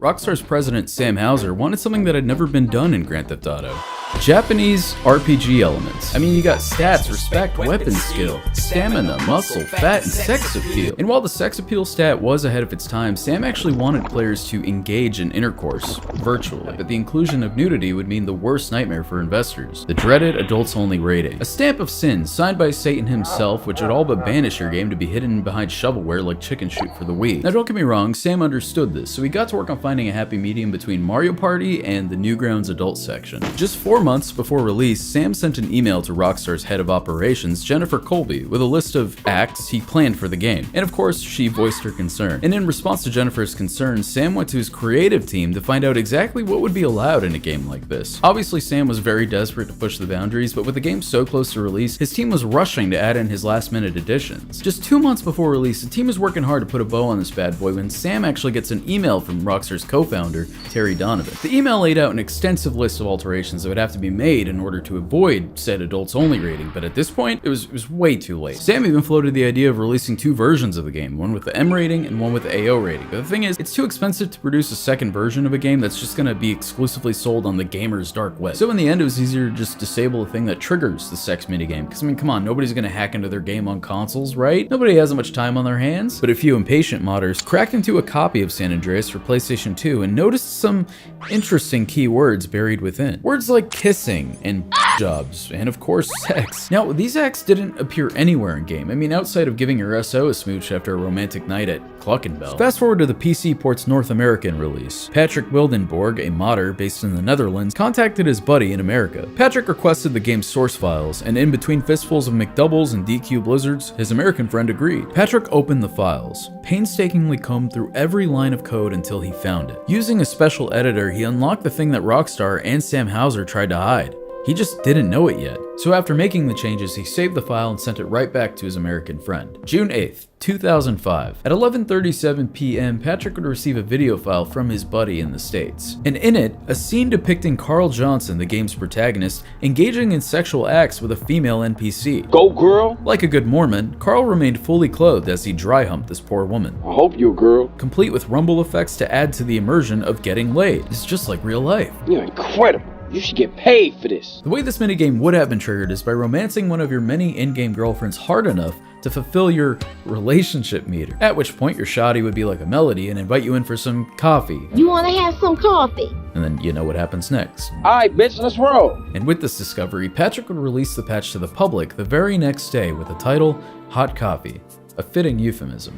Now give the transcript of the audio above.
Rockstar's president Sam Houser wanted something that had never been done in Grand Theft Auto. Japanese RPG elements. I mean, you got stats, respect, weapon skill, stamina, muscle, fat, and sex appeal. And while the sex appeal stat was ahead of its time, Sam actually wanted players to engage in intercourse virtually. But the inclusion of nudity would mean the worst nightmare for investors, the dreaded adults-only rating. A stamp of sin signed by Satan himself, which would all but banish your game to be hidden behind shovelware like Chicken Shoot for the Wii. Now don't get me wrong, Sam understood this, so he got to work on finding a happy medium between Mario Party and the Newgrounds adult section. Just 4 months before release, Sam sent an email to Rockstar's head of operations, Jennifer Colby, with a list of acts he planned for the game. And of course, she voiced her concern. And in response to Jennifer's concerns, Sam went to his creative team to find out exactly what would be allowed in a game like this. Obviously, Sam was very desperate to push the boundaries, but with the game so close to release, his team was rushing to add in his last-minute additions. Just 2 months before release, the team was working hard to put a bow on this bad boy when Sam actually gets an email from Rockstar's co-founder, Terry Donovan. The email laid out an extensive list of alterations that would have to be made in order to avoid said adults-only rating, but at this point, it was way too late. Sam even floated the idea of releasing 2 versions of the game, one with the M rating and one with the AO rating. But the thing is, it's too expensive to produce a second version of a game that's just gonna be exclusively sold on the gamer's dark web. So in the end, it was easier to just disable the thing that triggers the sex minigame, because I mean, come on, nobody's gonna hack into their game on consoles, right? Nobody has that much time on their hands. But a few impatient modders cracked into a copy of San Andreas for PlayStation 2 and noticed some interesting keywords buried within. Words like kissing and jobs, and of course sex. Now, these acts didn't appear anywhere in game. I mean, outside of giving your SO a smooch after a romantic night at Cluckenbell. Fast forward to the PC port's North American release. Patrick Wildenborg, a modder based in the Netherlands, contacted his buddy in America. Patrick requested the game's source files, and in between fistfuls of McDoubles and DQ Blizzards, his American friend agreed. Patrick opened the files, painstakingly combed through every line of code until he found it. Using a special editor, he unlocked the thing that Rockstar and Sam Houser tried to hide. He just didn't know it yet. So after making the changes, he saved the file and sent it right back to his American friend. June 8th, 2005. At 11:37 p.m., Patrick would receive a video file from his buddy in the States. And in it, a scene depicting Carl Johnson, the game's protagonist, engaging in sexual acts with a female NPC. Go girl! Like a good Mormon, Carl remained fully clothed as he dry humped this poor woman. I hope you a girl. Complete with rumble effects to add to the immersion of getting laid. It's just like real life. You're incredible. You should get paid for this. The way this minigame would have been triggered is by romancing one of your many in-game girlfriends hard enough to fulfill your relationship meter. At which point your shoddy would be like a melody and invite you in for some coffee. You wanna have some coffee? And then you know what happens next. Alright, bitch, let's roll. And with this discovery, Patrick would release the patch to the public the very next day with the title, Hot Coffee, a fitting euphemism.